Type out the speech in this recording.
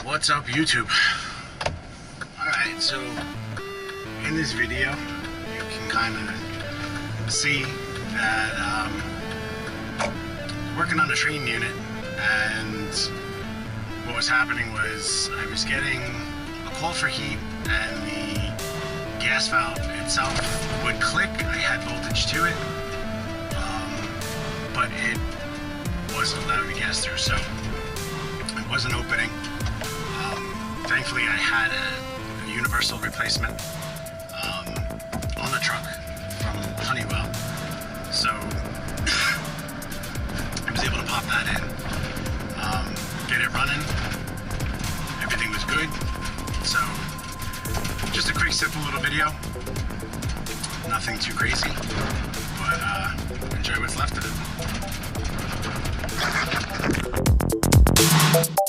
What's up, YouTube? Alright, so in this video you can kind of see that working on a Trane unit, and what was happening was I was getting a call for heat and the gas valve itself would click. I had voltage to it, but it wasn't allowing the gas through, so it wasn't opening. Thankfully I had a universal replacement on the truck from Honeywell, so I was able to pop that in, get it running. Everything was good. So just a quick simple little video, nothing too crazy, but enjoy what's left of it.